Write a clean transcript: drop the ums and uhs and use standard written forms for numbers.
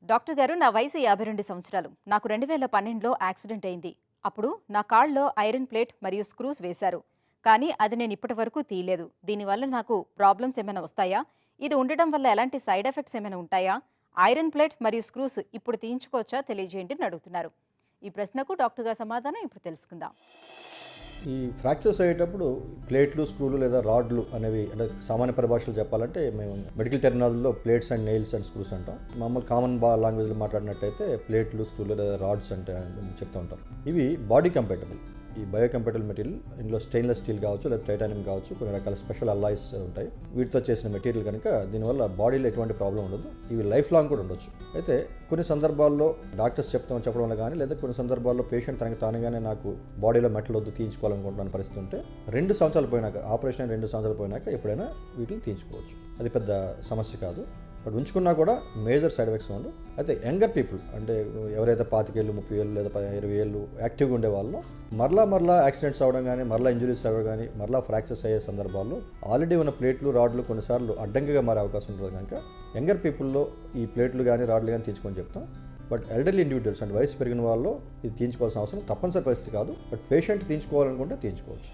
Doctor గారు, నా వయసు 52 సంవత్సరాలు. నాకు 2012లో యాక్సిడెంట్ అయింది. అప్పుడు నా కాళ్ళలో ఐరన్ ప్లేట్ మరియు స్క్రూస్ వేశారు. కానీ అది నేను ఇప్పటి వరకు తీయలేదు. దీనివల్ల నాకు ప్రాబ్లమ్స్ ఏమైనా వస్తాయా? ఇది ఉండడం వల్ల ఎలాంటి సైడ్ ఎఫెక్ట్స్ ఏమైనా ఉంటాయా? ఐరన్ ప్లేట్ మరియు స్క్రూస్ ఇప్పుడు తీయించుకోవచ్చా తెలియజేయండి అని అడుగుతున్నారు. ఈ ప్రశ్నకు డాక్టర్ గారి సమాధానం ఇప్పుడు తెలుసుకుందాం. ఈ ఫ్రాక్చర్స్ అయ్యేటప్పుడు ప్లేట్లు, స్క్రూలు లేదా రాడ్లు అనేవి, అంటే సామాన్య పరిభాషలో చెప్పాలంటే మేము మెడికల్ టెర్మినాలజీలో plates and nails and screws అంటాం. మామూలు కామన్ లాంగ్వేజ్లో మాట్లాడినట్టయితే ప్లేట్లు, స్క్రూలు లేదా రాడ్స్ అంటే చెప్తూ ఉంటారు. ఇవి బాడీ కంపాటబుల్, ఈ బయోకంపాటబుల్ మెటీరియల్. ఇందులో స్టెయిన్లెస్ స్టీల్ కావచ్చు లేదా టైటానియం కావచ్చు, కొన్ని రకాల స్పెషల్ అల్లాయిస్ ఉంటాయి. వీటితో చేసిన మెటీరియల్ కనుక దీనివల్ల బాడీలో ఎటువంటి ప్రాబ్లం ఉండదు. ఇవి లైఫ్ లాంగ్ కూడా ఉండొచ్చు. అయితే కొన్ని సందర్భాల్లో డాక్టర్స్ చెప్పడం వల్ల కానీ, లేదా కొన్ని సందర్భాల్లో పేషెంట్ తనకి తానుగానే నాకు బాడీలో మెటల్ వద్దు తీయించుకోవాలనుకుంటున్న పరిస్థితి ఉంటే 2 సంవత్సరాలు పోయినాక, ఆపరేషన్ 2 సంవత్సరాలు పోయినాక ఎప్పుడైనా వీటిని తీయించుకోవచ్చు. అది పెద్ద సమస్య కాదు. బట్ ఉంచుకున్నా కూడా మేజర్ సైడ్ ఎఫెక్ట్స్ ఉండవు. అయితే యంగర్ పీపుల్, అంటే ఎవరైతే 25 ఏళ్ళు, 30 ఏళ్ళు లేదా 20 ఏళ్ళు యాక్టివ్గా ఉండే వాళ్ళు మరలా యాక్సిడెంట్స్ అవ్వడం కానీ, మరలా ఇంజురీస్ అవ్వడం కానీ, మరలా ఫ్రాక్చర్స్ అయ్యే సందర్భాల్లో ఆల్రెడీ ఉన్న ప్లేట్లు, రాడ్లు కొన్నిసార్లు అడ్డంకిగా మారే అవకాశం ఉంటుంది కనుక యంగర్ పీపుల్లో ఈ ప్లేట్లు కానీ, రాడ్లు కానీ తీయించుకొని చెప్తాం. బట్ ఎల్డర్లీ ఇండివిజువల్స్, అంటే వయసు పెరిగిన వాళ్ళు ఇది తీయించుకోవాల్సిన అవసరం తప్పనిసరి పరిస్థితి కాదు. బట్ పేషెంట్ తీయించుకోవాలనుకుంటే తీయించుకోవచ్చు.